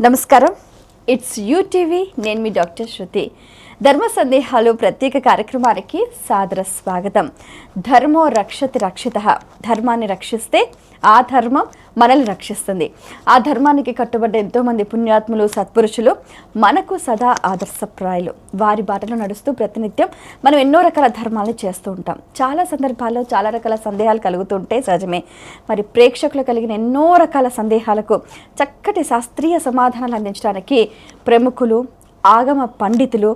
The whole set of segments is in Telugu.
నమస్కారం, ఇట్స్ యూటీవీ. నేను మీ డాక్టర్ శృతి. ధర్మ సందేహాలు ప్రత్యేక కార్యక్రమానికి సాదర స్వాగతం. ధర్మో రక్షతి రక్షితః. ధర్మాన్ని రక్షిస్తే ఆ ధర్మం మనల్ని రక్షిస్తుంది. ఆ ధర్మానికి కట్టుబడ్డ ఎంతోమంది పుణ్యాత్ములు, సత్పురుషులు మనకు సదా ఆదర్శప్రాయులు. వారి బాటలో నడుస్తూ ప్రతినిత్యం మనం ఎన్నో రకాల ధర్మాలను చేస్తూ ఉంటాం. చాలా సందర్భాల్లో చాలా రకాల సందేహాలు కలుగుతుంటే సహజమే. మరి ప్రేక్షకులు కలిగిన ఎన్నో రకాల సందేహాలకు చక్కటి శాస్త్రీయ సమాధానాలు అందించడానికి ప్రముఖులు, ఆగమ పండితులు,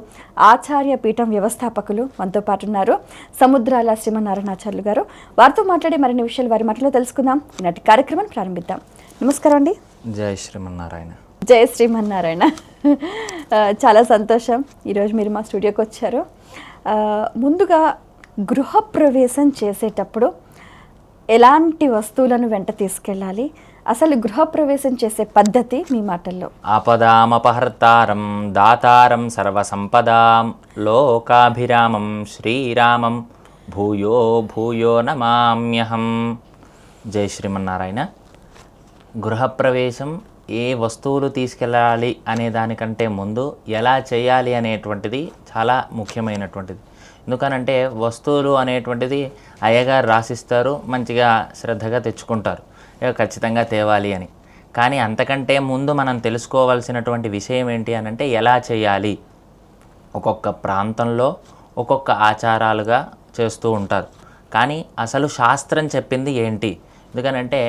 ఆచార్య పీఠం వ్యవస్థాపకులు మనతో పాటు ఉన్నారు. సముద్రాల శ్రీమన్నారాయణాచార్యులు గారు. వారితో మాట్లాడి మరిన్ని విషయాలు వారి మాటలో తెలుసుకుందాం. ఈనాటి కార్యక్రమాన్ని ప్రారంభిద్దాం. నమస్కారం అండి. జై శ్రీమన్నారాయణ. జై శ్రీమన్నారాయణ. చాలా సంతోషం ఈరోజు మీరు మా స్టూడియోకి వచ్చారు. ముందుగా గృహప్రవేశం చేసేటప్పుడు ఎలాంటి వస్తువులను వెంట తీసుకెళ్ళాలి, అసలు గృహప్రవేశం చేసే పద్ధతి మీ మాటల్లో? ఆపదామపహర్తారం దాతారం సర్వసంపదాం లోకాభిరామం శ్రీరామం భూయో భూయో నమామ్యహం. జై శ్రీమన్నారాయణ. గృహప్రవేశం ఏ వస్తువులు తీసుకెళ్ళాలి అనే దానికంటే ముందు ఎలా చేయాలి అనేటువంటిది చాలా ముఖ్యమైనటువంటిది. ఎందుకనంటే వస్తువులు అనేటువంటిది అయ్యగారు రాసిస్తారు, మంచిగా శ్రద్ధగా తెచ్చుకుంటారు, ఖచ్చితంగా తేవాలి అని. కానీ అంతకంటే ముందు మనం తెలుసుకోవాల్సినటువంటి విషయం ఏంటి అని అంటే ఎలా చేయాలి. ఒక్కొక్క ప్రాంతంలో ఒక్కొక్క ఆచారాలుగా చేస్తూ ఉంటారు. కానీ అసలు శాస్త్రం చెప్పింది ఏంటి? ఎందుకనంటే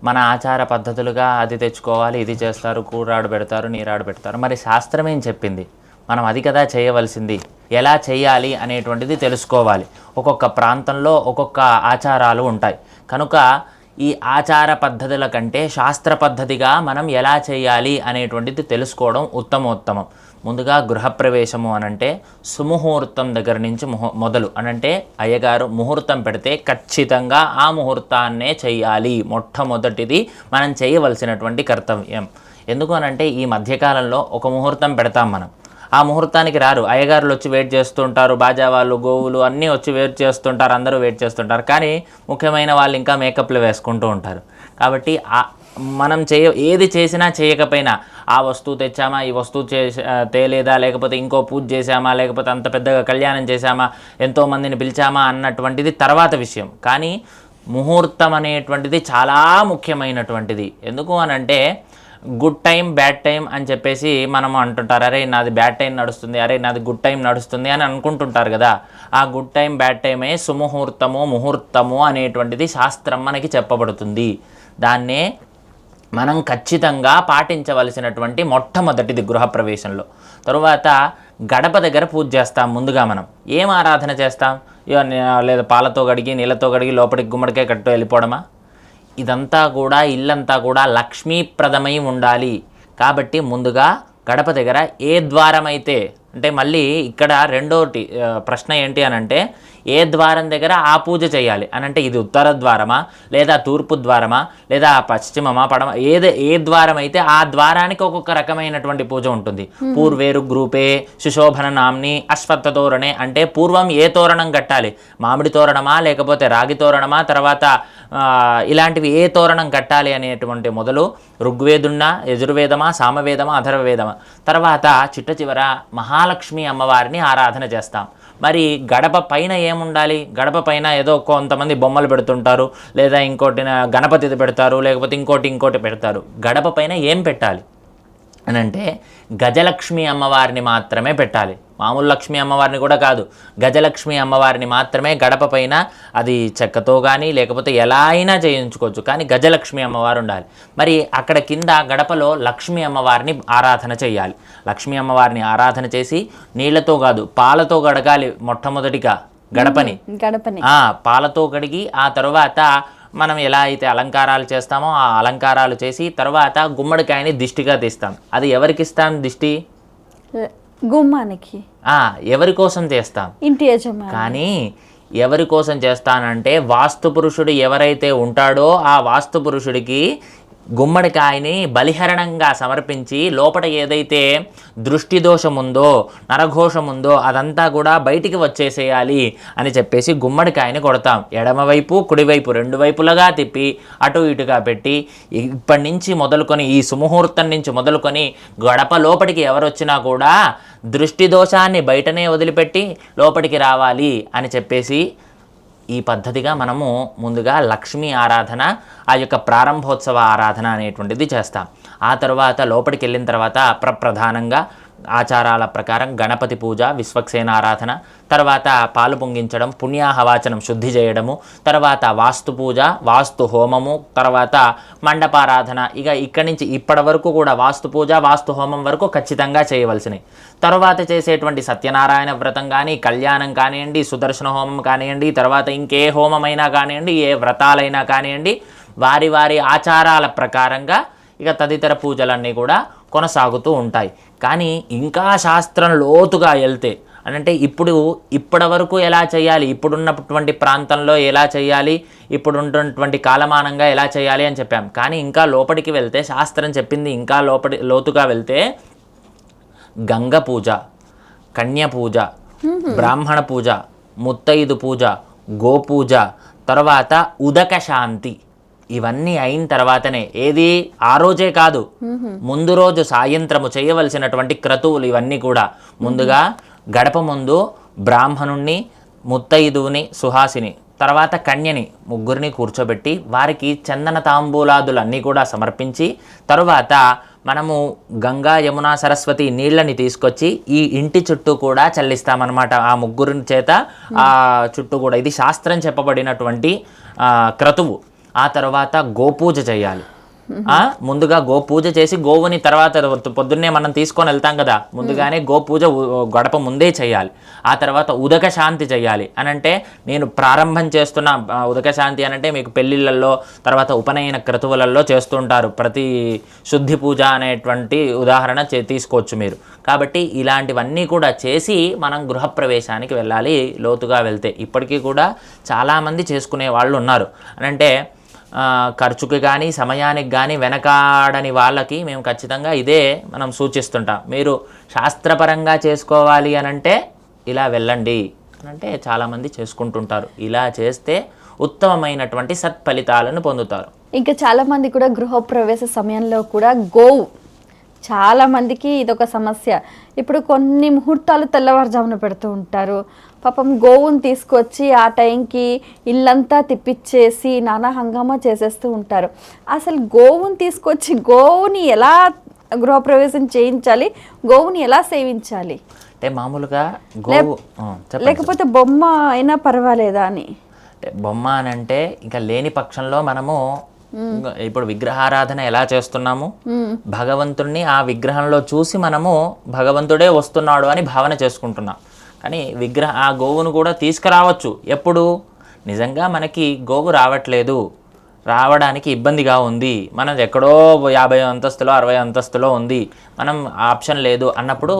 మన ఆచార పద్ధతులుగా అది తెచ్చుకోవాలి, ఇది చేస్తారు, కూరాడు పెడతారు, నీరాడు పెడతారు. మరి శాస్త్రం ఏం చెప్పింది? మనం అది కదా చేయవలసింది. ఎలా చేయాలి అనేటువంటిది తెలుసుకోవాలి. ఒక్కొక్క ప్రాంతంలో ఒక్కొక్క ఆచారాలు ఉంటాయి. కనుక ఈ ఆచార పద్ధతుల కంటే శాస్త్ర పద్ధతిగా మనం ఎలా చేయాలి అనేటువంటిది తెలుసుకోవడం ఉత్తమోత్తమం. ముందుగా గృహప్రవేశము అనంటే సుముహూర్తం దగ్గర నుంచి మొదలు అనంటే అయ్యగారు ముహూర్తం పెడితే ఖచ్చితంగా ఆ ముహూర్తాన్నే చేయాలి. మొట్టమొదటిది మనం చేయవలసినటువంటి కర్తవ్యం. ఎందుకు అనంటే ఈ మధ్యకాలంలో ఒక ముహూర్తం పెడతాం మనం, ఆ ముహూర్తానికి రారు. అయ్యగారులు వచ్చి వెయిట్ చేస్తుంటారు, బాజా వాళ్ళు, గోవులు అన్నీ వచ్చి వెయిట్ చేస్తుంటారు, అందరూ వెయిట్ చేస్తుంటారు. కానీ ముఖ్యమైన వాళ్ళు ఇంకా మేకప్లు వేసుకుంటూ ఉంటారు. కాబట్టి మనం ఏది చేసినా చేయకపోయినా ఆ వస్తువు తెచ్చామా, ఈ వస్తువు తేలేదా, లేకపోతే ఇంకో పూజ చేశామా, లేకపోతే అంత పెద్దగా కళ్యాణం చేశామా, ఎంతోమందిని పిలిచామా అన్నటువంటిది తర్వాత విషయం. కానీ ముహూర్తం అనేటువంటిది చాలా ముఖ్యమైనటువంటిది. ఎందుకు అనంటే గుడ్ టైం, బ్యాడ్ టైం అని చెప్పేసి మనం అంటుంటారు. అరే నాది బ్యాడ్ టైం నడుస్తుంది, అరే నాది గుడ్ టైం నడుస్తుంది అని అనుకుంటుంటారు కదా. ఆ గుడ్ టైం, బ్యాడ్ టైమే సుముహూర్తము, ముహూర్తము అనేటువంటిది శాస్త్రం మనకి చెప్పబడుతుంది. దాన్నే మనం ఖచ్చితంగా పాటించవలసినటువంటి మొట్టమొదటిది గృహప్రవేశంలో. తరువాత గడప దగ్గర పూజ చేస్తాం. ముందుగా మనం ఏం ఆరాధన చేస్తాం? లేదా పాలతో కడిగి నీళ్ళతో కడిగి లోపలికి గుమ్మడికాయ కట్టు వెళ్ళిపోవడమా? ఇదంతా కూడా ఇల్లంతా కూడా లక్ష్మీప్రదమై ఉండాలి. కాబట్టి ముందుగా గడప దగ్గర ఏ ద్వారం అయితే, అంటే మళ్ళీ ఇక్కడ రెండోటి ప్రశ్న ఏంటి అనంటే ఏ ద్వారం దగ్గర ఆ పూజ చేయాలి అనంటే ఇది ఉత్తర ద్వారమా, లేదా తూర్పు ద్వారమా, లేదా పశ్చిమమా, పడమ, ఏ ద్వారం అయితే ఆ ద్వారానికి ఒక్కొక్క రకమైనటువంటి పూజ ఉంటుంది. పూర్వేరు గ్రూపే సుశోభన నామ్ని అశ్వత్థ తోరణే అంటే పూర్వం ఏ తోరణం కట్టాలి, మామిడి తోరణమా లేకపోతే రాగి తోరణమా, తర్వాత ఇలాంటివి ఏ తోరణం కట్టాలి అనేటువంటి మొదలు ఋగ్వేదున్నా, యజుర్వేదమా, సామవేదమా, అథర్వవేదమా. తర్వాత చిట్ట చివర మహాలక్ష్మి అమ్మవారిని ఆరాధన చేస్తాం. మరి గడప పైన ఏముండాలి? గడప పైన ఏదో కొంతమంది బొమ్మలు పెడుతుంటారు, లేదా ఇంకోటి గణపతిది పెడతారు, లేకపోతే ఇంకోటి పెడతారు. గడప పైన ఏం పెట్టాలి అనంటే గజలక్ష్మి అమ్మవారిని మాత్రమే పెట్టాలి. మామూలు లక్ష్మీ అమ్మవారిని కూడా కాదు, గజలక్ష్మి అమ్మవారిని మాత్రమే గడప పైన, అది చెక్కతో కానీ లేకపోతే ఎలా అయినా చేయించుకోవచ్చు, కానీ గజలక్ష్మి అమ్మవారు ఉండాలి. మరి అక్కడ కింద గడపలో లక్ష్మీ అమ్మవారిని ఆరాధన చేయాలి. లక్ష్మీ అమ్మవారిని ఆరాధన చేసి నీళ్లతో కాదు పాలతో గడగాలి. మొట్టమొదటిగా గడపని పాలతో కడిగి ఆ తర్వాత మనం ఎలా అయితే అలంకారాలు చేస్తామో ఆ అలంకారాలు చేసి తర్వాత గుమ్మడికాయని దిష్టిగా తీస్తాం. అది ఎవరికి ఇస్తాం దిష్టి? గుమ్మానికి. ఎవరి కోసం చేస్తాం? ఇంటి యజమాని. కానీ ఎవరి కోసం చేస్తానంటే వాస్తు పురుషుడు ఎవరైతే ఉంటాడో ఆ వాస్తు పురుషుడికి గుమ్మడికాయని బలిహరణంగా సమర్పించి లోపల ఏదైతే దృష్టి దోషం ఉందో, నరఘోషం ఉందో అదంతా కూడా బయటికి వచ్చేసేయాలి అని చెప్పేసి గుమ్మడికాయని కొడతాం. ఎడమవైపు కుడివైపు రెండు వైపులుగా తిప్పి అటు ఇటుగా పెట్టి ఇప్పటి నుంచి మొదలుకొని ఈ సుముహూర్తం నుంచి మొదలుకొని గడప లోపలికి ఎవరు వచ్చినా కూడా దృష్టి దోషాన్ని బయటనే వదిలిపెట్టి లోపలికి రావాలి అని చెప్పేసి ఈ పద్ధతిగా మనము ముందుగా లక్ష్మీ ఆరాధన, ఆ యొక్క ప్రారంభోత్సవ ఆరాధన అనేటువంటిది చేస్తాం. ఆ తర్వాత లోపలికి వెళ్ళిన తర్వాత ప్రధానంగా ఆచారాల ప్రకారం గణపతి పూజ, విశ్వక్సేన ఆరాధన, తర్వాత పాలు పొంగించడం, పుణ్యాహవాచనం శుద్ధి చేయడము, తర్వాత వాస్తు పూజ, వాస్తు హోమము, తర్వాత మండపారాధన. ఇక ఇక్కడి నుంచి ఇప్పటి వరకు కూడా వాస్తు పూజ, వాస్తు హోమం వరకు ఖచ్చితంగా చేయవలసినవి. తర్వాత చేసేటువంటి సత్యనారాయణ వ్రతం కానీ, కళ్యాణం కానివ్వండి, సుదర్శన హోమం కానివ్వండి, తర్వాత ఇంకే హోమమైనా కానివ్వండి, ఏ వ్రతాలైనా కానివ్వండి, వారి వారి ఆచారాల ప్రకారంగా ఇక తదితర పూజలన్నీ కూడా కొనసాగుతూ ఉంటాయి. కానీ ఇంకా శాస్త్రం లోతుగా వెళ్తే అంటే ఇప్పటి వరకు ఎలా చేయాలి, ఇప్పుడున్నటువంటి ప్రాంతంలో ఎలా చేయాలి, ఇప్పుడున్నటువంటి కాలమానంగా ఎలా చేయాలి అని చెప్పాం. కానీ ఇంకా లోపలికి వెళ్తే శాస్త్రం చెప్పింది ఇంకా లోతుగా వెళ్తే గంగ పూజ, కన్య పూజ, బ్రాహ్మణ పూజ, ముత్తైదు పూజ, గోపూజ, తర్వాత ఉదక శాంతి, ఇవన్నీ అయిన తర్వాతనే ఏది ఆ రోజే కాదు, ముందు రోజు సాయంత్రము చేయవలసినటువంటి క్రతువులు ఇవన్నీ కూడా ముందుగా గడప ముందు బ్రాహ్మణుణ్ణి, ముత్తైదువుని, సుహాసిని, తర్వాత కన్యని ముగ్గురిని కూర్చోబెట్టి వారికి చందన తాంబూలాదులన్నీ కూడా సమర్పించి తరువాత మనము గంగా, యమున, సరస్వతి నీళ్ళని తీసుకొచ్చి ఈ ఇంటి చుట్టూ కూడా చల్లిస్తామన్నమాట. ఆ ముగ్గురిని చేత ఆ చుట్టూ కూడా ఇది శాస్త్రం చెప్పబడినటువంటి క్రతువు. ఆ తర్వాత గోపూజ చేయాలి. ముందుగా గోపూజ చేసి గోవుని తర్వాత పొద్దున్నే మనం తీసుకొని వెళ్తాం కదా, ముందుగానే గోపూజ గడప ముందే చేయాలి. ఆ తర్వాత ఉదక శాంతి చేయాలి. అనంటే నేను ప్రారంభం చేస్తున్న ఉదక శాంతి అనంటే మీకు పెళ్ళిళ్ళల్లో తర్వాత ఉపనయన క్రతువులలో చేస్తుంటారు. ప్రతి శుద్ధి పూజ అనేటువంటి ఉదాహరణ తీసుకోవచ్చు మీరు. కాబట్టి ఇలాంటివన్నీ కూడా చేసి మనం గృహప్రవేశానికి వెళ్ళాలి. లోతుగా వెళ్తే ఇప్పటికీ కూడా చాలామంది చేసుకునే వాళ్ళు ఉన్నారు. అనంటే ఖర్చుకి కానీ సమయానికి కానీ వెనకాడని వాళ్ళకి మేము ఖచ్చితంగా ఇదే మనం సూచిస్తుంటాం. మీరు శాస్త్రపరంగా చేసుకోవాలి అనంటే ఇలా వెళ్ళండి అనంటే చాలామంది చేసుకుంటుంటారు. ఇలా చేస్తే ఉత్తమమైనటువంటి సత్ఫలితాలను పొందుతారు. ఇంకా చాలామంది కూడా గృహప్రవేశ సమయంలో కూడా గోవు చాలామందికి ఇదొక సమస్య. ఇప్పుడు కొన్ని ముహూర్తాలు తెల్లవారుజామున పెడుతూ ఉంటారు. పాపం గోవుని తీసుకొచ్చి ఆ టైంకి ఇల్లంతా తిప్పిచ్చేసి నానా హంగామా చేసేస్తూ ఉంటారు. అసలు గోవుని తీసుకొచ్చి గోవుని ఎలా గృహప్రవేశం చేయించాలి, గోవుని ఎలా సేవించాలి? అంటే మామూలుగా గోవు లేకపోతే బొమ్మ అయినా పర్వాలేదా అని? బొమ్మ అని అంటే ఇంకా లేని పక్షంలో మనము ఇప్పుడు విగ్రహారాధన ఎలా చేస్తున్నాము, భగవంతుణ్ణి ఆ విగ్రహంలో చూసి మనము భగవంతుడే వస్తున్నాడు అని భావన చేసుకుంటున్నాం. కానీ ఆ గోవును కూడా తీసుకురావచ్చు. ఎప్పుడు నిజంగా మనకి గోవు రావట్లేదు, రావడానికి ఇబ్బందిగా ఉంది, మనం ఎక్కడో 50 అంతస్తులో 60 అంతస్తులో ఉంది, మనం ఆప్షన్ లేదు అన్నప్పుడు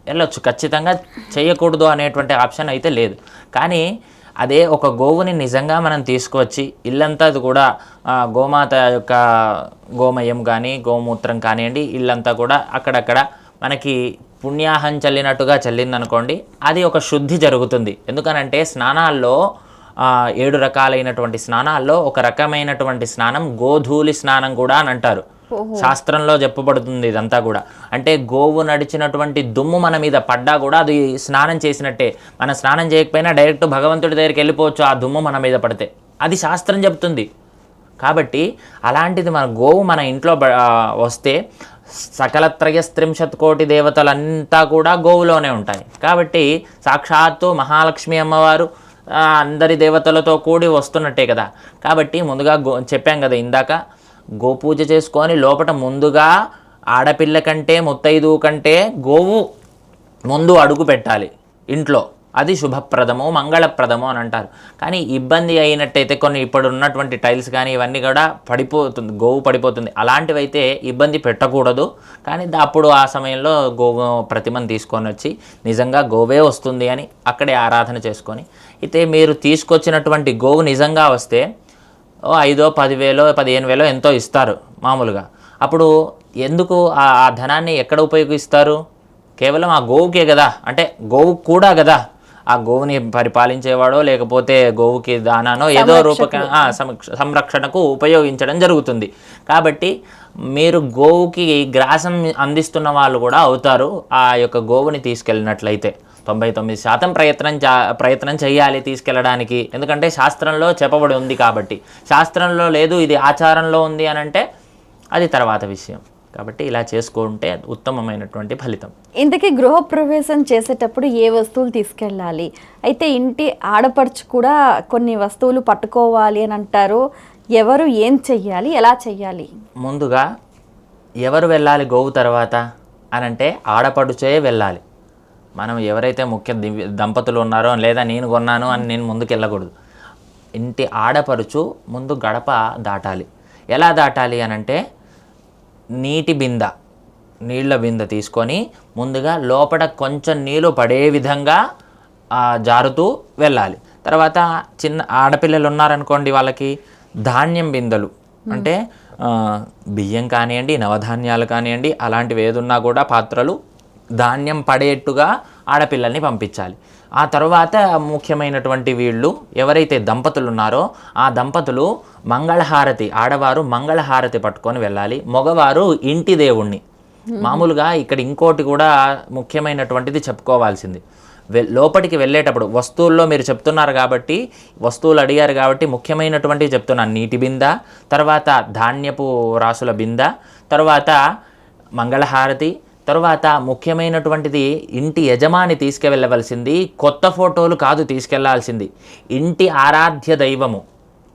వెళ్ళొచ్చు. ఖచ్చితంగా చేయకూడదు అనేటువంటి ఆప్షన్ అయితే లేదు. కానీ అదే ఒక గోవుని నిజంగా మనం తీసుకువచ్చి ఇల్లంతా కూడా గోమాత యొక్క గోమయం కానీ గోమూత్రం కానివ్వండి ఇల్లంతా కూడా అక్కడక్కడ మనకి పుణ్యాహం చల్లినట్టుగా చల్లిందనుకోండి, అది ఒక శుద్ధి జరుగుతుంది. ఎందుకనంటే స్నానాల్లో 7 రకాలైనటువంటి స్నానాల్లో ఒక రకమైనటువంటి స్నానం గోధూళి స్నానం కూడా అని అంటారు. శాస్త్రంలో చెప్పబడుతుంది ఇదంతా కూడా. అంటే గోవు నడిచినటువంటి దుమ్ము మన మీద పడ్డా కూడా అది స్నానం చేసినట్టే. మనం స్నానం చేయకపోయినా డైరెక్ట్ భగవంతుడి దగ్గరికి వెళ్ళిపోవచ్చు ఆ దుమ్ము మన మీద పడితే, అది శాస్త్రం చెప్తుంది. కాబట్టి అలాంటిది మన గోవు మన ఇంట్లో వస్తే సకల 330 కోటి దేవతలంతా కూడా గోవులోనే ఉంటాయి. కాబట్టి సాక్షాత్తు మహాలక్ష్మి అమ్మవారు అందరి దేవతలతో కూడి వస్తున్నట్టే కదా. కాబట్టి ముందుగా చెప్పాం కదా ఇందాక, గోపూజ చేసుకొని లోపల ముందుగా ఆడపిల్ల కంటే ముత్తైదు కంటే గోవు ముందు అడుగు పెట్టాలి ఇంట్లో. అది శుభప్రదము మంగళప్రదము అని అంటారు. కానీ ఇబ్బంది అయినట్టయితే కొన్ని ఇప్పుడు ఉన్నటువంటి టైల్స్ కానీ ఇవన్నీ కూడా పడిపోతుంది, గోవు పడిపోతుంది. అలాంటివి అయితే ఇబ్బంది పెట్టకూడదు. కానీ అప్పుడు ఆ సమయంలో గోవు ప్రతిమను తీసుకొని వచ్చి నిజంగా గోవే వస్తుంది అని అక్కడే ఆరాధన చేసుకొని, అయితే మీరు తీసుకొచ్చినటువంటి గోవు నిజంగా వస్తే 5,000 10,000 15,000 ఎంతో ఇస్తారు మామూలుగా. అప్పుడు ఎందుకు ఆ ధనాన్ని ఎక్కడ ఉపయోగిస్తారు? కేవలం ఆ గోవుకే కదా, అంటే గోవు కూడా కదా, ఆ గోవుని పరిపాలించేవాడో లేకపోతే గోవుకి దానానో ఏదో సంరక్షణకు ఉపయోగించడం జరుగుతుంది. కాబట్టి మీరు గోవుకి గ్రాసం అందిస్తున్న వాళ్ళు కూడా అవుతారు ఆ యొక్క గోవుని తీసుకెళ్ళినట్లయితే. 99% ప్రయత్నం చేయాలి తీసుకెళ్ళడానికి. ఎందుకంటే శాస్త్రంలో చెప్పబడి ఉంది కాబట్టి. శాస్త్రంలో లేదు, ఇది ఆచారంలో ఉంది అని అంటే అది తర్వాత విషయం. కాబట్టి ఇలా చేసుకుంటే ఉత్తమమైనటువంటి ఫలితం. ఇంతకీ గృహప్రవేశం చేసేటప్పుడు ఏ వస్తువులు తీసుకెళ్ళాలి? అయితే ఇంటి ఆడపడుచు కూడా కొన్ని వస్తువులు పట్టుకోవాలి అని అంటారు. ఎవరు ఏం చెయ్యాలి, ఎలా చెయ్యాలి? ముందుగా ఎవరు వెళ్ళాలి గోవు తర్వాత అని అంటే ఆడపడుచే వెళ్ళాలి. మనం ఎవరైతే ముఖ్య దంపతులు ఉన్నారో లేదా నేను కొన్నాను అని నేను ముందుకు వెళ్ళకూడదు. ఇంటి ఆడపడుచు ముందు గడప దాటాలి. ఎలా దాటాలి అని అంటే నీళ్ళ బింద తీసుకొని ముందుగా లోపల కొంచెం నీళ్ళు పడే విధంగా జారుతూ వెళ్ళాలి. తర్వాత చిన్న ఆడపిల్లలు ఉన్నారనుకోండి, వాళ్ళకి ధాన్యం బిందెలు అంటే బియ్యం కానివ్వండి, నవధాన్యాలు కానివ్వండి, అలాంటివి ఏదున్నా కూడా పాత్రలు ధాన్యం పడేట్టుగా ఆడపిల్లల్ని పంపించాలి. ఆ తర్వాత ముఖ్యమైనటువంటి వీళ్ళు ఎవరైతే దంపతులు ఉన్నారో ఆ దంపతులు మంగళహారతి, ఆడవారు మంగళహారతి పట్టుకొని వెళ్ళాలి. మగవారు ఇంటి దేవుణ్ణి. మామూలుగా ఇక్కడ ఇంకోటి కూడా ముఖ్యమైనటువంటిది చెప్పుకోవాల్సింది. లోపలికి వెళ్ళేటప్పుడు వస్తువుల్లో మీరు చెప్తున్నారు కాబట్టి, వస్తువులు అడిగారు కాబట్టి ముఖ్యమైనటువంటివి చెప్తున్నాను. నీటి బింద, తర్వాత ధాన్యపు రాసుల బింద, తర్వాత మంగళహారతి, తర్వాత ముఖ్యమైనటువంటిది ఇంటి యజమాని తీసుకువెళ్ళవలసింది కొత్త ఫోటోలు కాదు తీసుకెళ్లాల్సింది, ఇంటి ఆరాధ్య దైవము.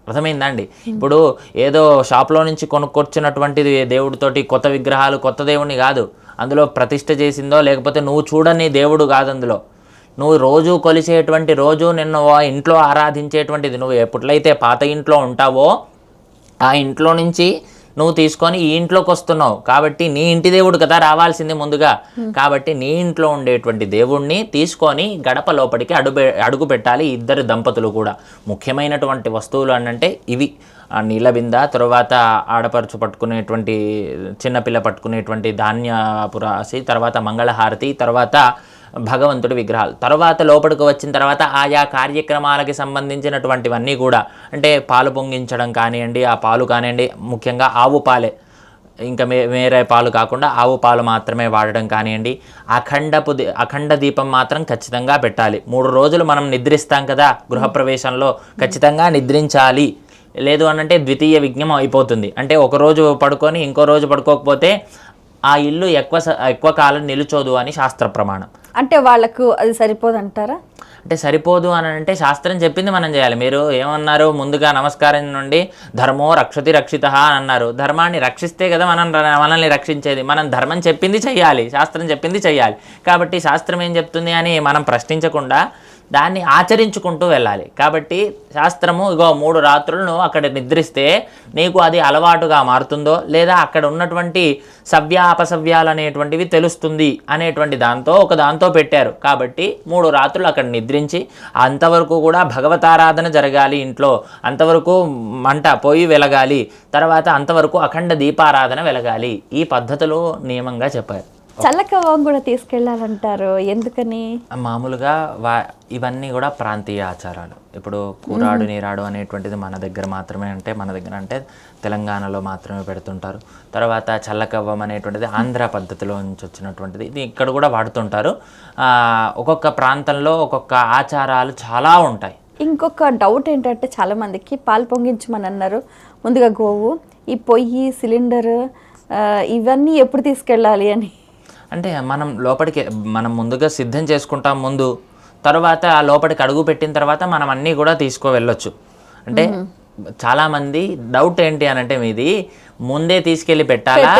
అర్థమైందండి? ఇప్పుడు ఏదో షాప్లో నుంచి కొనుక్కొచ్చినటువంటిది దేవుడితోటి కొత్త విగ్రహాలు, కొత్త దేవుడిని కాదు. అందులో ప్రతిష్ఠ చేసిందో లేకపోతే నువ్వు చూడని దేవుడు కాదు. అందులో నువ్వు రోజు కొలిసేటువంటి, రోజు నిన్ను ఇంట్లో ఆరాధించేటువంటిది, నువ్వు ఎప్పుడైతే పాత ఇంట్లో ఉంటావో ఆ ఇంట్లో నుంచి నువ్వు తీసుకొని ఈ ఇంట్లోకి వస్తున్నావు కాబట్టి నీ ఇంటి దేవుడు కదా రావాల్సింది ముందుగా. కాబట్టి నీ ఇంట్లో ఉండేటువంటి దేవుణ్ణి తీసుకొని గడప లోపలికి అడుగు పెట్టాలి ఇద్దరు దంపతులు కూడా. ముఖ్యమైనటువంటి వస్తువులు అంటే ఇవి: నీళ్ళ బింద, తర్వాత ఆడపడుచు పట్టుకునేటువంటి, చిన్నపిల్ల పట్టుకునేటువంటి ధాన్యపు రాశి, తర్వాత మంగళహారతి, తర్వాత భగవంతుడి విగ్రహాలు. తర్వాత లోపలికి వచ్చిన తర్వాత ఆయా కార్యక్రమాలకి సంబంధించినటువంటివన్నీ కూడా, అంటే పాలు పొంగించడం కానివ్వండి, ఆ పాలు కానివ్వండి, ముఖ్యంగా ఆవు పాలే, ఇంకా వేరే పాలు కాకుండా ఆవు పాలు మాత్రమే వాడడం కానివ్వండి. అఖండ దీపం మాత్రం ఖచ్చితంగా పెట్టాలి. 3 రోజులు మనం నిద్రిస్తాం కదా గృహప్రవేశంలో, ఖచ్చితంగా నిద్రించాలి. లేదు అనంటే ద్వితీయ విఘ్నం అయిపోతుంది. అంటే ఒకరోజు పడుకొని ఇంకో రోజు పడుకోకపోతే ఆ ఇల్లు ఎక్కువ కాలం నిలుచోదు అని శాస్త్ర ప్రమాణం. అంటే వాళ్ళకు అది సరిపోదు అంటారా? అంటే సరిపోదు అని అంటే శాస్త్రం చెప్పింది మనం చేయాలి. మీరు ఏమన్నారు? ముందుగా నమస్కారం నుండి ధర్మో రక్షతి రక్షిత అని అన్నారు. ధర్మాన్ని రక్షిస్తే కదా మనల్ని రక్షించేది. మనం ధర్మం చెప్పింది చెయ్యాలి, శాస్త్రం చెప్పింది చెయ్యాలి. కాబట్టి శాస్త్రం ఏం చెప్తుంది అని మనం ప్రశ్నించకుండా దాన్ని ఆచరించుకుంటూ వెళ్ళాలి. కాబట్టి శాస్త్రము 3 రాత్రులు నువ్వు అక్కడ నిద్రిస్తే నీకు అది అలవాటుగా మారుతుందో, లేదా అక్కడ ఉన్నటువంటి అపసవ్యాలు అనేటువంటివి తెలుస్తుంది అనేటువంటి దాంతో పెట్టారు. కాబట్టి 3 రాత్రులు అక్కడ నిద్రించి అంతవరకు కూడా భగవతారాధన జరగాలి ఇంట్లో, అంతవరకు మంట పొయ్యి వెలగాలి, తర్వాత అంతవరకు అఖండ దీపారాధన వెలగాలి. ఈ పద్ధతులు నియమంగా చెప్పారు. చల్లకవ్వం కూడా తీసుకెళ్ళాలంటారు, ఎందుకని? మామూలుగా ఇవన్నీ కూడా ప్రాంతీయ ఆచారాలు. ఇప్పుడు కూరాడు నీరాడు అనేటువంటిది మన దగ్గర మాత్రమే, అంటే తెలంగాణలో మాత్రమే పెడుతుంటారు. తర్వాత చల్లకవ్వం అనేటువంటిది ఆంధ్ర పద్ధతిలో నుంచి వచ్చినటువంటిది, ఇది ఇక్కడ కూడా వాడుతుంటారు. ఒక్కొక్క ప్రాంతంలో ఒక్కొక్క ఆచారాలు చాలా ఉంటాయి. ఇంకొక డౌట్ ఏంటంటే, చాలామందికి పాలు పొంగించమని అన్నారు. ముందుగా గోవు, ఈ పొయ్యి, సిలిండర్, ఇవన్నీ ఎప్పుడు తీసుకెళ్ళాలి అని అంటే మనం ముందుగా సిద్ధం చేసుకుంటాం ముందు. తర్వాత లోపలికి అడుగు పెట్టిన తర్వాత మనం అన్నీ కూడా వెళ్ళొచ్చు. అంటే చాలామంది డౌట్ ఏంటి అని అంటే, మీది ముందే తీసుకెళ్ళి పెట్టాలా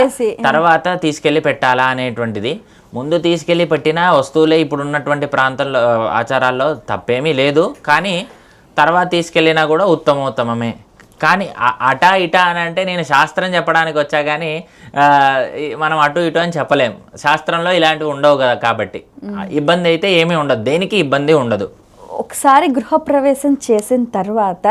తర్వాత తీసుకెళ్ళి పెట్టాలా అనేటువంటిది. ముందు తీసుకెళ్ళి పెట్టిన వస్తువులే ఇప్పుడు ఉన్నటువంటి ప్రాంతంలో ఆచారాల్లో తప్పేమీ లేదు. కానీ తర్వాత తీసుకెళ్ళినా కూడా ఉత్తమోత్తమమే. కానీ అటా ఇటా అని అంటే నేను శాస్త్రం చెప్పడానికి వచ్చా, కానీ మనం అటు ఇటు అని చెప్పలేం. శాస్త్రంలో ఇలాంటివి ఉండవు కదా, కాబట్టి ఇబ్బంది అయితే ఏమీ ఉండదు, దేనికి ఇబ్బంది ఉండదు. ఒకసారి గృహప్రవేశం చేసిన తర్వాత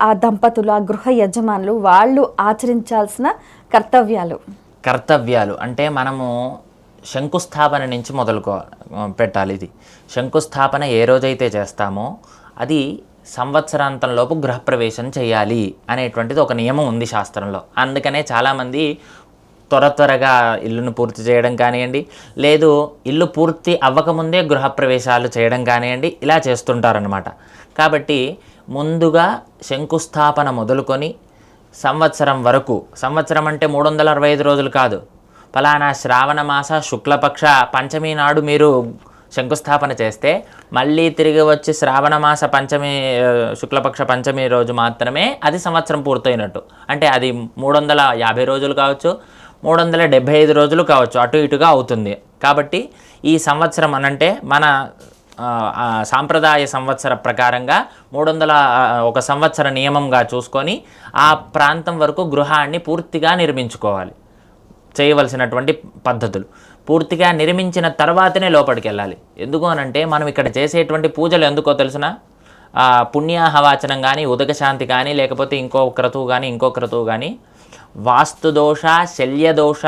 ఆ దంపతులు, ఆ గృహ యజమానులు వాళ్ళు ఆచరించాల్సిన కర్తవ్యాలు అంటే మనము శంకుస్థాపన నుంచి పెట్టాలి. ఇది శంకుస్థాపన ఏ రోజైతే చేస్తామో అది సంవత్సరాంతంలోపు గృహప్రవేశం చేయాలి అనేటువంటిది ఒక నియమం ఉంది శాస్త్రంలో. అందుకనే చాలామంది త్వరగా ఇల్లును పూర్తి చేయడం కానివ్వండి, లేదు ఇల్లు పూర్తి అవ్వకముందే గృహప్రవేశాలు చేయడం కానివ్వండి, ఇలా చేస్తుంటారనమాట. కాబట్టి ముందుగా శంకుస్థాపన మొదలుకొని సంవత్సరం వరకు, సంవత్సరం అంటే 365 రోజులు కాదు, ఫలానా శ్రావణ మాస శుక్లపక్ష పంచమి నాడు మీరు శంకుస్థాపన చేస్తే మళ్ళీ తిరిగి వచ్చి శ్రావణ మాస పంచమి శుక్లపక్ష పంచమి రోజు మాత్రమే అది సంవత్సరం పూర్తయినట్టు. అంటే అది 350 రోజులు కావచ్చు, 375 రోజులు కావచ్చు, అటు ఇటుగా అవుతుంది. కాబట్టి ఈ సంవత్సరం అనంటే మన సాంప్రదాయ సంవత్సర ప్రకారంగా 301 సంవత్సర నియమంగా చూసుకొని ఆ ప్రాంతం వరకు గృహాన్ని పూర్తిగా నిర్మించుకోవాలి. చేయవలసినటువంటి పద్ధతులు పూర్తిగా నిర్మించిన తర్వాతనే లోపలికి వెళ్ళాలి. ఎందుకు అనంటే మనం ఇక్కడ చేసేటువంటి పూజలు ఎందుకో తెలుసిన, పుణ్యాహవాచనం కానీ, ఉదక శాంతి కానీ, లేకపోతే ఇంకో క్రతువు కానీ వాస్తుదోష శల్యదోష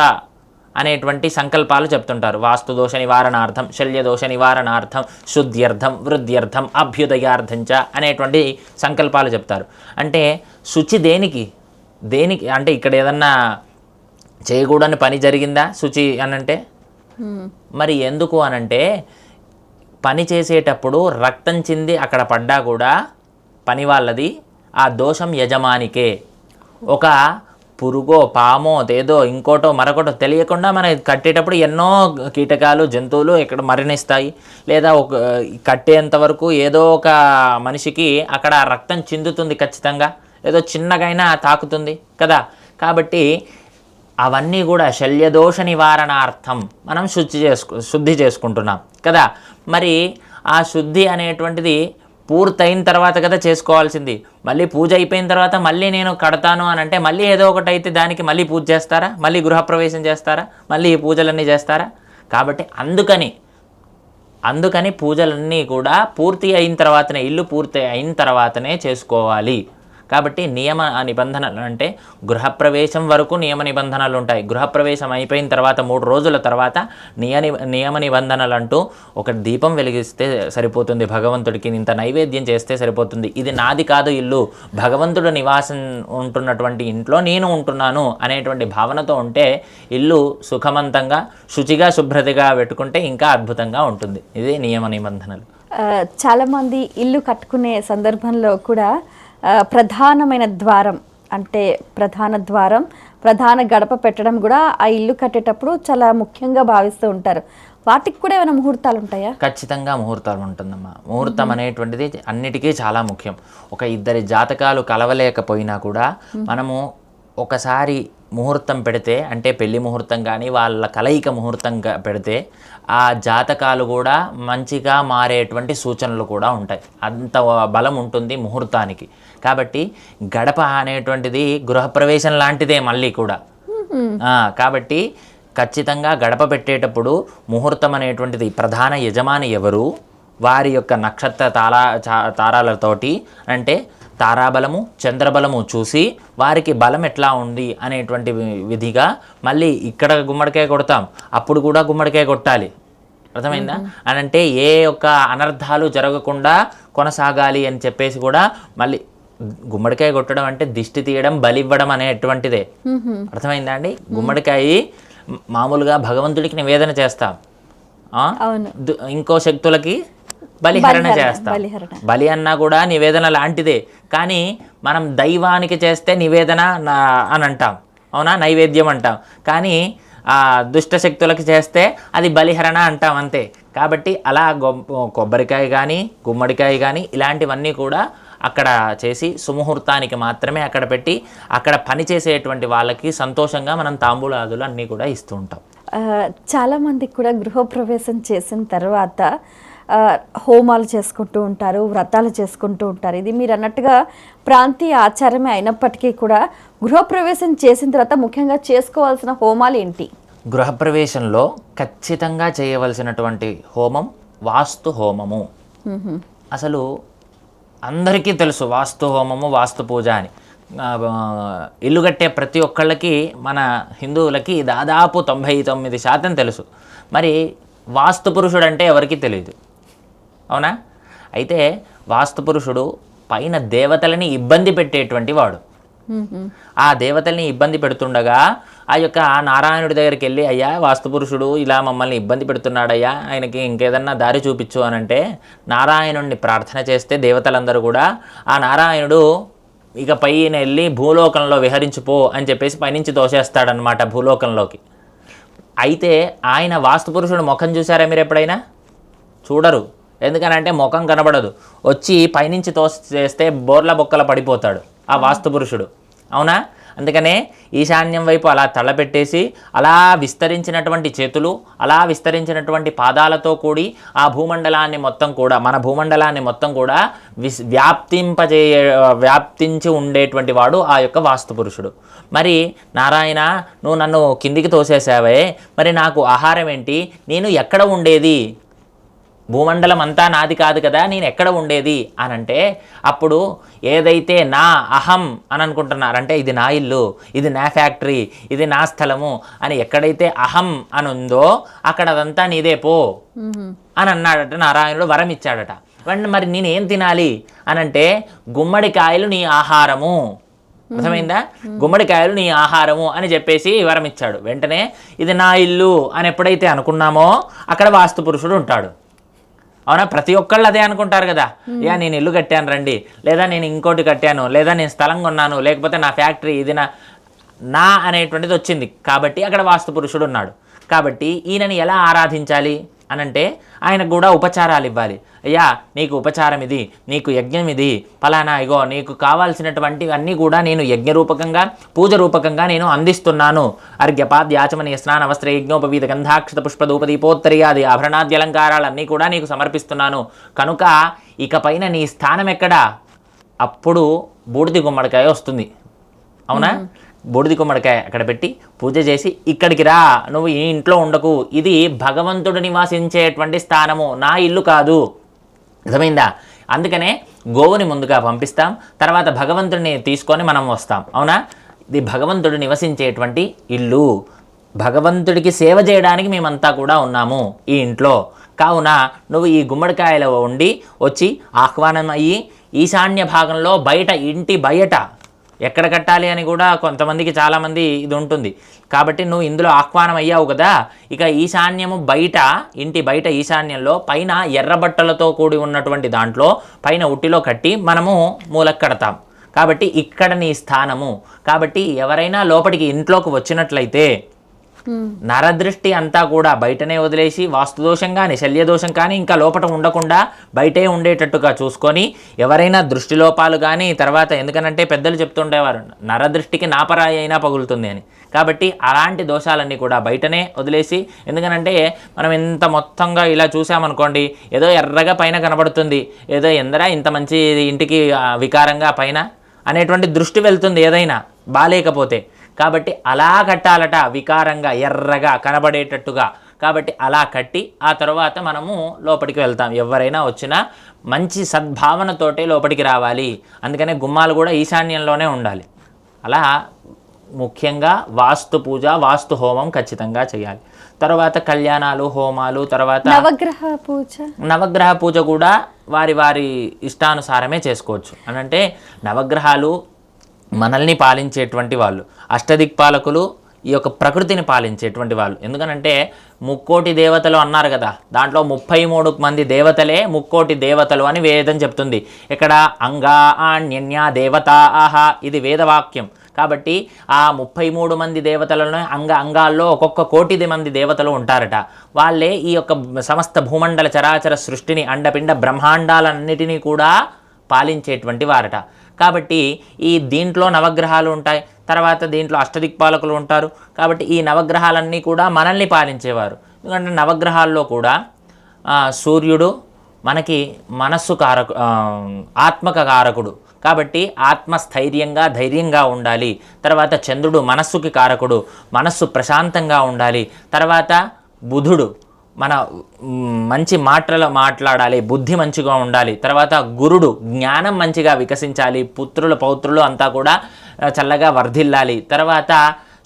అనేటువంటి సంకల్పాలు చెప్తుంటారు. వాస్తుదోష నివారణార్థం, శల్యదోష నివారణార్థం, శుద్ధ్యర్థం, వృద్ధ్యర్థం, అభ్యుదయార్థం చ అనేటువంటి సంకల్పాలు చెప్తారు. అంటే శుచి దేనికి అంటే ఇక్కడ ఏదన్నా చేయకూడని పని జరిగిందా శుచి అనంటే? మరి ఎందుకు అనంటే పని చేసేటప్పుడు రక్తం చింది అక్కడ పడ్డా కూడా పని వాళ్ళది, ఆ దోషం యజమానికే. ఒక పురుగో పామో ఏదో ఇంకోటో మరొకటో తెలియకుండా మనం కట్టేటప్పుడు ఎన్నో కీటకాలు జంతువులు ఇక్కడ మరణిస్తాయి. లేదా ఒక కట్టేంత వరకు ఏదో ఒక మనిషికి అక్కడ రక్తం చిందుతుంది ఖచ్చితంగా, ఏదో చిన్నగైనా తాకుతుంది కదా. కాబట్టి అవన్నీ కూడా శల్యదోష నివారణార్థం మనం శుద్ధి చేసుకుంటున్నాం కదా. మరి ఆ శుద్ధి అనేటువంటిది పూర్తయిన తర్వాత కదా చేసుకోవాల్సింది. మళ్ళీ పూజ అయిపోయిన తర్వాత మళ్ళీ నేను కడతాను అని అంటే మళ్ళీ ఏదో ఒకటి అయితే దానికి మళ్ళీ పూజ చేస్తారా, మళ్ళీ గృహప్రవేశం చేస్తారా, మళ్ళీ ఈ పూజలన్నీ చేస్తారా? కాబట్టి అందుకని పూజలన్నీ కూడా పూర్తి అయిన తర్వాతనే, ఇల్లు పూర్తి అయిన తర్వాతనే చేసుకోవాలి. కాబట్టి నియమ నిబంధనలు అంటే గృహప్రవేశం వరకు నియమ నిబంధనలు ఉంటాయి. గృహప్రవేశం అయిపోయిన తర్వాత 3 రోజుల తర్వాత నియమ నిబంధనలు అంటూ ఒక దీపం వెలిగిస్తే సరిపోతుంది భగవంతుడికి, ఇంత నైవేద్యం చేస్తే సరిపోతుంది. ఇది నాది కాదు ఇల్లు, భగవంతుడు నివాసం ఉంటున్నటువంటి ఇంట్లో నేను ఉంటున్నాను అనేటువంటి భావనతో ఉంటే ఇల్లు సుఖవంతంగా శుచిగా శుభ్రతగా పెట్టుకుంటే ఇంకా అద్భుతంగా ఉంటుంది. ఇది నియమ నిబంధనలు. చాలామంది ఇల్లు కట్టుకునే సందర్భంలో కూడా ప్రధానమైన ద్వారం అంటే ప్రధాన గడప పెట్టడం కూడా ఆ ఇల్లు కట్టేటప్పుడు చాలా ముఖ్యంగా భావిస్తూ ఉంటారు. వాటికి కూడా ఏమైనా ముహూర్తాలు ఉంటాయా? ఖచ్చితంగా ముహూర్తాలు ఉంటుందమ్మా. ముహూర్తం అనేటువంటిది అన్నిటికీ చాలా ముఖ్యం. ఒక ఇద్దరి జాతకాలు కలవలేకపోయినా కూడా మనము ఒకసారి ముహూర్తం పెడితే, అంటే పెళ్లి ముహూర్తం కానీ వాళ్ళ కలయిక ముహూర్తం పెడితే ఆ జాతకాలు కూడా మంచిగా మారేటువంటి సూచనలు కూడా ఉంటాయి. అంత బలం ఉంటుంది ముహూర్తానికి. కాబట్టి గడప అనేటువంటిది గృహప్రవేశం లాంటిదే మళ్ళీ కూడా. కాబట్టి ఖచ్చితంగా గడప పెట్టేటప్పుడు ముహూర్తం అనేటువంటిది ప్రధాన యజమాని ఎవరు, వారి యొక్క నక్షత్ర తారాలతోటి అంటే తారాబలము చంద్రబలము చూసి వారికి బలం ఎట్లా ఉంది అనేటువంటి విధిగా మళ్ళీ ఇక్కడ గుమ్మడికాయ కొడతాం, అప్పుడు కూడా గుమ్మడికాయ కొట్టాలి. అర్థమైందా? అని అంటే ఏ యొక్క అనర్థాలు జరగకుండా కొనసాగాలి అని చెప్పేసి కూడా మళ్ళీ గుమ్మడికాయ కొట్టడం అంటే దిష్టి తీయడం, బలివ్వడం అనేటువంటిదే. అర్థమైందా అండి? గుమ్మడికాయ మామూలుగా భగవంతుడికి నివేదన చేస్తాం, ఇంకో శక్తులకి బలిహరణ చేస్తాం. బలి అన్నా కూడా నివేదన లాంటిదే. కానీ మనం దైవానికి చేస్తే నివేదన అని అంటాం, అవునా, నైవేద్యం అంటాం. కానీ ఆ దుష్టశక్తులకి చేస్తే అది బలిహరణ అంటాం అంతే. కాబట్టి అలా కొబ్బరికాయ కానీ గుమ్మడికాయ కానీ ఇలాంటివన్నీ కూడా అక్కడ చేసి సుముహూర్తానికి మాత్రమే అక్కడ పెట్టి అక్కడ పనిచేసేటువంటి వాళ్ళకి సంతోషంగా మనం తాంబూలాదులు అన్నీ కూడా ఇస్తూ ఉంటాం. చాలామందికి కూడా గృహప్రవేశం చేసిన తర్వాత హోమాలు చేసుకుంటూ ఉంటారు, వ్రతాలు చేసుకుంటూ ఉంటారు. ఇది మీరు అన్నట్టుగా ప్రాంతీయ ఆచారమే అయినప్పటికీ కూడా గృహప్రవేశం చేసిన తర్వాత ముఖ్యంగా చేసుకోవాల్సిన హోమాలు ఏంటి? గృహప్రవేశంలో ఖచ్చితంగా చేయవలసినటువంటి హోమం వాస్తు హోమము. అసలు అందరికీ తెలుసు వాస్తు హోమము, వాస్తు పూజ అని. ఇల్లు కట్టే ప్రతి ఒక్కళ్ళకి, మన హిందువులకి దాదాపు 99% తెలుసు. మరి వాస్తు పురుషుడు అంటే ఎవరికీ తెలియదు, అవునా? అయితే వాస్తు పురుషుడు పైన దేవతలని ఇబ్బంది పెట్టేటువంటి వాడు. ఆ దేవతల్ని ఇబ్బంది పెడుతుండగా ఆ యొక్క నారాయణుడి దగ్గరికి వెళ్ళి, అయ్యా వాస్తు పురుషుడు ఇలా మమ్మల్ని ఇబ్బంది పెడుతున్నాడయ్యా, ఆయనకి ఇంకేదన్నా దారి చూపించు అని అంటే, నారాయణుడిని ప్రార్థన చేస్తే దేవతలందరూ కూడా ఆ నారాయణుడు ఇక పైన వెళ్ళి భూలోకంలో విహరించిపో అని చెప్పేసి పైనుంచి తోసేస్తాడనమాట భూలోకంలోకి. అయితే ఆయన వాస్తు పురుషుడు ముఖం చూసారా మీరు ఎప్పుడైనా? చూడరు. ఎందుకనంటే ముఖం కనబడదు. వచ్చి పైనుంచి తోసేస్తే బోర్ల బొక్కల పడిపోతాడు ఆ వాస్తు పురుషుడు, అవునా? అందుకనే ఈశాన్యం వైపు అలా తలపెట్టేసి, అలా విస్తరించినటువంటి చేతులు, అలా విస్తరించినటువంటి పాదాలతో కూడి ఆ భూమండలాన్ని మొత్తం కూడా, మన భూమండలాన్ని మొత్తం కూడా వ్యాప్తించి ఉండేటువంటి వాడు ఆ యొక్క వాస్తు పురుషుడు. మరి నారాయణ, నువ్వు నన్ను కిందికి తోసేసావే, మరి నాకు ఆహారం ఏంటి? నేను ఎక్కడ ఉండేది? భూమండలం అంతా నాది కాదు కదా, నేను ఎక్కడ ఉండేది అని అంటే, అప్పుడు ఏదైతే నా అహం అని అనుకుంటున్నారంటే, ఇది నా ఇల్లు, ఇది నా ఫ్యాక్టరీ, ఇది నా స్థలము అని ఎక్కడైతే అహం అని ఉందో అక్కడ అదంతా నీదే పో అని అన్నాడట నారాయణుడు, వరం ఇచ్చాడట. వెంటనే మరి నేనేం తినాలి అని అంటే, గుమ్మడికాయలు నీ ఆహారము. అర్థమైందా? గుమ్మడికాయలు నీ ఆహారము అని చెప్పేసి వరం ఇచ్చాడు. వెంటనే ఇది నా ఇల్లు అని ఎప్పుడైతే అనుకున్నామో అక్కడ వాస్తు పురుషుడు ఉంటాడు, అవునా? ప్రతి ఒక్కళ్ళు అదే అనుకుంటారు కదా, యా నేను ఇల్లు కట్టాను రండి, లేదా నేను ఇంకోటి కట్టాను, లేదా నేను స్థలం కొన్నాను, లేకపోతే నా ఫ్యాక్టరీ, ఇది నా అనేటువంటిది వచ్చింది కాబట్టి అక్కడ వాస్తు పురుషుడు ఉన్నాడు. కాబట్టి ఈయనని ఎలా ఆరాధించాలి అనంటే, ఆయనకు కూడా ఉపచారాలు ఇవ్వాలి. అయ్యా నీకు ఉపచారం ఇది, నీకు యజ్ఞం ఇది, ఫలానా ఇగో నీకు కావాల్సినటువంటివన్నీ కూడా నేను యజ్ఞరూపకంగా, పూజ రూపకంగా నేను అందిస్తున్నాను. అర్ఘ్యపాద్యాచమనీయ స్నాన వస్త్ర యజ్ఞోపవీత గంధాక్షత పుష్పధూపదీపోత్తరీయాది ఆభరణాద్యలంకారాలన్నీ కూడా నీకు సమర్పిస్తున్నాను. కనుక ఇకపైన నీ స్థానం ఎక్కడా? అప్పుడు బూడిది గుమ్మడికాయ వస్తుంది, అవునా? బూడిది గుమ్మడికాయ అక్కడ పెట్టి పూజ చేసి, ఇక్కడికి రా, నువ్వు ఈ ఇంట్లో ఉండకు, ఇది భగవంతుడు నివాసించేటువంటి స్థానము, నా ఇల్లు కాదు. అర్థమైందా? అందుకనే గోవుని ముందుగా పంపిస్తాం, తర్వాత భగవంతుడిని తీసుకొని మనం వస్తాం, అవునా? ఇది భగవంతుడు నివసించేటువంటి ఇల్లు, భగవంతుడికి సేవ చేయడానికి మేమంతా కూడా ఉన్నాము ఈ ఇంట్లో. కావున నువ్వు ఈ గుమ్మడికాయలో ఉండి వచ్చి ఆహ్వానం అయ్యి, ఈశాన్య భాగంలో బయట, ఇంటి బయట ఎక్కడ కట్టాలి అని కూడా కొంతమందికి చాలామంది ఇది ఉంటుంది. కాబట్టి నువ్వు ఇందులో ఆహ్వానం అయ్యావు కదా, ఇక ఈశాన్యము బయట, ఇంటి బయట ఈశాన్యంలో పైన ఎర్రబట్టలతో కూడి ఉన్నటువంటి దాంట్లో పైన ఉట్టిలో కట్టి మనము మూలకు కడతాం. కాబట్టి ఇక్కడ నీ స్థానము. కాబట్టి ఎవరైనా లోపలికి ఇంట్లోకి వచ్చినట్లయితే నరదృష్టి అంతా కూడా బయటనే వదిలేసి, వాస్తుదోషం కానీ శల్యదోషం కానీ ఇంకా లోపల ఉండకుండా బయటే ఉండేటట్టుగా చూసుకొని, ఎవరైనా దృష్టి లోపాలు కానీ తర్వాత, ఎందుకనంటే పెద్దలు చెప్తుండేవారు నరదృష్టికి నాపరాయి అయినా పగులుతుంది అని. కాబట్టి అలాంటి దోషాలన్నీ కూడా బయటనే వదిలేసి, ఎందుకనంటే మనం ఇంత మొత్తంగా ఇలా చూసామనుకోండి, ఏదో ఎర్రగా పైన కనబడుతుంది, ఏదో ఎందరా ఇంత మంచి ఇంటికి వికారంగా పైన అనేటువంటి దృష్టి వెళ్తుంది ఏదైనా బాలేకపోతే. కాబట్టి అలా కట్టాలట, వికారంగా ఎర్రగా కనబడేటట్టుగా. కాబట్టి అలా కట్టి ఆ తర్వాత మనము లోపలికి వెళ్తాం. ఎవరైనా వచ్చినా మంచి సద్భావనతోటే లోపలికి రావాలి. అందుకనే గుమ్మాలు కూడా ఈశాన్యంలోనే ఉండాలి. అలా ముఖ్యంగా వాస్తు పూజ, వాస్తు హోమం ఖచ్చితంగా చేయాలి. తర్వాత కళ్యాణాలు, హోమాలు, తర్వాత నవగ్రహ పూజ కూడా వారి వారి ఇష్టానుసారమే చేసుకోవచ్చు. అనంటే నవగ్రహాలు మనల్ని పాలించేటువంటి వాళ్ళు, అష్టదిక్పాలకులు ఈ యొక్క ప్రకృతిని పాలించేటువంటి వాళ్ళు. ఎందుకనంటే 3,000,000 దేవతలు అన్నారు కదా, దాంట్లో 33 మంది దేవతలే 3,000,000 దేవతలు అని వేదం చెప్తుంది. ఇక్కడ అంగా అన్యన్య దేవతా ఆహా, ఇది వేదవాక్యం. కాబట్టి ఆ 33 మంది దేవతలను అంగాల్లో ఒక్కొక్క 1,000,000 మంది దేవతలు ఉంటారట. వాళ్ళే ఈ యొక్క సమస్త భూమండల చరాచర సృష్టిని, అండపిండ బ్రహ్మాండాలన్నిటినీ కూడా పాలించేటువంటి వారట. కాబట్టి ఈ దీంట్లో నవగ్రహాలు ఉంటాయి, తర్వాత దీంట్లో అష్టదిక్పాలకులు ఉంటారు. కాబట్టి ఈ నవగ్రహాలన్నీ కూడా మనల్ని పాలించేవారు. ఎందుకంటే నవగ్రహాల్లో కూడా సూర్యుడు మనకి మనస్సు ఆత్మక కారకుడు. కాబట్టి ఆత్మస్థైర్యంగా, ధైర్యంగా ఉండాలి. తర్వాత చంద్రుడు మనస్సుకి కారకుడు, మనస్సు ప్రశాంతంగా ఉండాలి. తర్వాత మన మంచి మాటలు మాట్లాడాలి, బుద్ధి మంచిగా ఉండాలి. తర్వాత గురుడు జ్ఞానం మంచిగా వికసించాలి, పుత్రులు పౌత్రులు అంతా కూడా చల్లగా వర్ధిల్లాలి. తర్వాత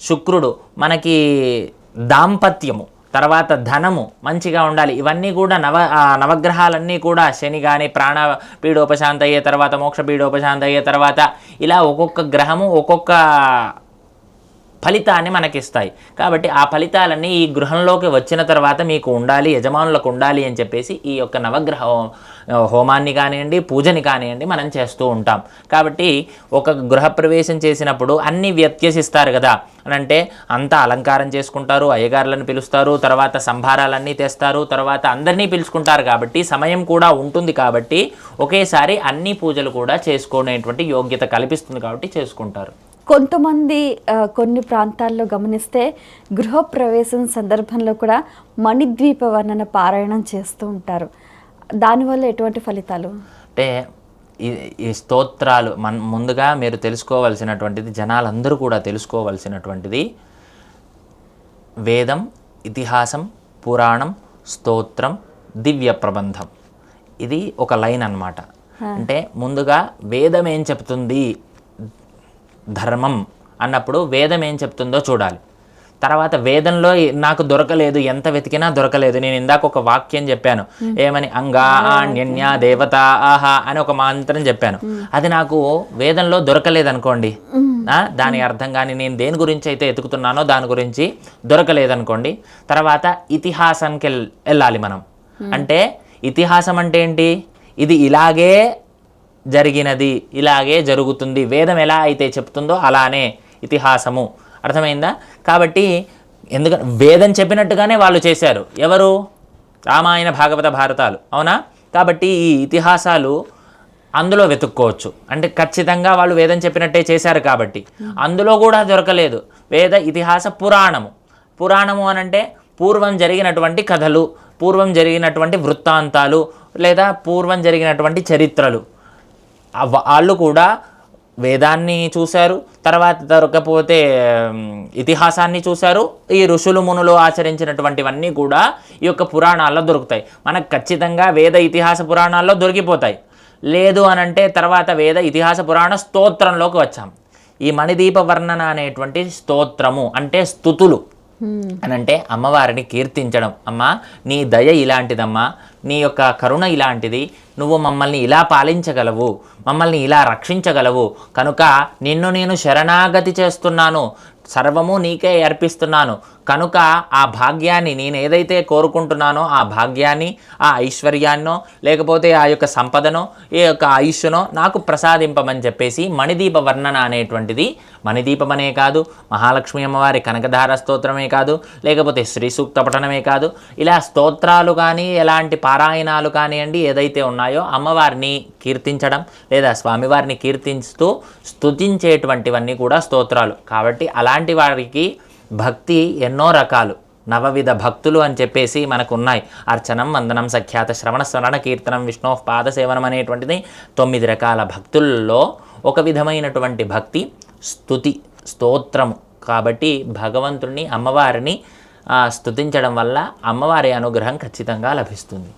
శుక్రుడు మనకి దాంపత్యము, తర్వాత ధనము మంచిగా ఉండాలి. ఇవన్నీ కూడా నవగ్రహాలన్నీ కూడా శని కానీ ప్రాణపీడోపశాంతి అయ్యే తర్వాత, మోక్షపీడోపశాంతి అయ్యే తర్వాత ఇలా ఒక్కొక్క గ్రహము ఒక్కొక్క ఫలితాన్ని మనకిస్తాయి. కాబట్టి ఆ ఫలితాలన్నీ ఈ గృహంలోకి వచ్చిన తర్వాత మీకు ఉండాలి, యజమానులకు ఉండాలి అని చెప్పేసి ఈ యొక్క నవగ్రహ హోమాన్ని కానివ్వండి, పూజని కానివ్వండి మనం చేస్తూ ఉంటాం. కాబట్టి ఒక గృహప్రవేశం చేసినప్పుడు అన్నీ వ్యత్యసిస్తారు కదా అని అంటే అంతా అలంకారం చేసుకుంటారు, అయ్యగారులను పిలుస్తారు, తర్వాత సంభారాలన్నీ తెస్తారు, తర్వాత అందరినీ పిలుచుకుంటారు. కాబట్టి సమయం కూడా ఉంటుంది. కాబట్టి ఒకేసారి అన్ని పూజలు కూడా చేసుకునేటువంటి యోగ్యత కల్పిస్తుంది. కాబట్టి చేసుకుంటారు. కొంతమంది కొన్ని ప్రాంతాల్లో గమనిస్తే గృహప్రవేశం సందర్భంలో కూడా మణిద్వీప వర్ణన పారాయణం చేస్తూ ఉంటారు. దానివల్ల ఎటువంటి ఫలితాలు? అంటే ఈ స్తోత్రాలు ముందుగా మీరు తెలుసుకోవాల్సినటువంటిది, జనాలందరూ కూడా తెలుసుకోవాల్సినటువంటిది, వేదం, ఇతిహాసం, పురాణం, స్తోత్రం, దివ్య ప్రబంధం. ఇది ఒక లైన్ అన్నమాట. అంటే ముందుగా వేదం ఏం చెప్తుంది, ధర్మం అన్నప్పుడు వేదం ఏం చెప్తుందో చూడాలి. తర్వాత వేదంలో నాకు దొరకలేదు, ఎంత వెతికినా దొరకలేదు. నేను ఇందాక ఒక వాక్యం చెప్పాను, ఏమని అంగా అన్యన్య దేవత ఆహా అని ఒక మంత్రం చెప్పాను. అది నాకు వేదంలో దొరకలేదు అనుకోండి, దాని అర్థం కానీ నేను దేని గురించి అయితే ఎతుకుతున్నానో దాని గురించి దొరకలేదనుకోండి, తర్వాత ఇతిహాసానికి వెళ్ళాలి మనం. అంటే ఇతిహాసం అంటే ఏంటి, ఇది ఇలాగే జరిగినది, ఇలాగే జరుగుతుంది, వేదం ఎలా అయితే చెప్తుందో అలానే ఇతిహాసము. అర్థమైందా? కాబట్టి ఎందుకంటే వేదం చెప్పినట్టుగానే వాళ్ళు చేశారు. ఎవరు? రామాయణ భాగవత భారతాలు, అవునా? కాబట్టి ఈ ఇతిహాసాలు అందులో వెతుక్కోవచ్చు. అంటే ఖచ్చితంగా వాళ్ళు వేదం చెప్పినట్టే చేశారు కాబట్టి అందులో కూడా దొరకలేదు. వేద ఇతిహాస పురాణము అనంటే పూర్వం జరిగినటువంటి కథలు, పూర్వం జరిగినటువంటి వృత్తాంతాలు, లేదా పూర్వం జరిగినటువంటి చరిత్రలు. వాళ్ళు కూడా వేదాన్ని చూశారు, తర్వాత దొరకపోతే ఇతిహాసాన్ని చూశారు. ఈ ఋషులు మునులు ఆచరించినటువంటివన్నీ కూడా ఈ యొక్క పురాణాల్లో దొరుకుతాయి. మనకు ఖచ్చితంగా వేద ఇతిహాస పురాణాల్లో దొరికిపోతాయి. లేదు అనంటే తర్వాత వేద ఇతిహాస పురాణ స్తోత్రంలోకి వచ్చాం. ఈ మణిదీప వర్ణన అనేటువంటి స్తోత్రము అంటే స్తుతులు అనంటే అమ్మవారిని కీర్తించడం. అమ్మ నీ దయ ఇలాంటిదమ్మా, నీ యొక్క కరుణ ఇలాంటిది, నువ్వు మమ్మల్ని ఇలా పాలించగలవు, మమ్మల్ని ఇలా రక్షించగలవు, కనుక నిన్ను నేను శరణాగతి చేస్తున్నాను, సర్వము నీకే అర్పిస్తున్నాను, కనుక ఆ భాగ్యాన్ని నేను ఏదైతే కోరుకుంటున్నానో ఆ భాగ్యాన్ని, ఆ ఐశ్వర్యాన్నో లేకపోతే ఆ యొక్క సంపదనో ఈ యొక్క ఆయుష్నో నాకు ప్రసాదింపమని చెప్పేసి మణిదీప వర్ణన అనేటువంటిది, మణిదీపమనే కాదు, మహాలక్ష్మి అమ్మవారి కనకధార స్తోత్రమే కాదు, లేకపోతే శ్రీ సూక్త పఠనమే కాదు, ఇలా స్తోత్రాలు కానీ ఎలాంటి పారాయణాలు కానివ్వండి ఏదైతే ఉన్నాయో అమ్మవారిని కీర్తించడం లేదా స్వామివారిని కీర్తిస్తూ స్తుతించేటువంటివన్నీ కూడా స్తోత్రాలు. కాబట్టి అలాంటి వారికి భక్తి ఎన్నో రకాలు, నవవిధ భక్తులు అని చెప్పేసి మనకు ఉన్నాయి. అర్చనం, వందనం, సఖ్యాత, శ్రవణ, స్మరణ, కీర్తనం, విష్ణు పాదసేవనం అనేటువంటిది 9 రకాల భక్తుల్లో ఒక విధమైనటువంటి భక్తి స్తుతి, స్తోత్రము. కాబట్టి భగవంతుడిని, అమ్మవారిని స్తుతించడం వల్ల అమ్మవారి అనుగ్రహం ఖచ్చితంగా లభిస్తుంది.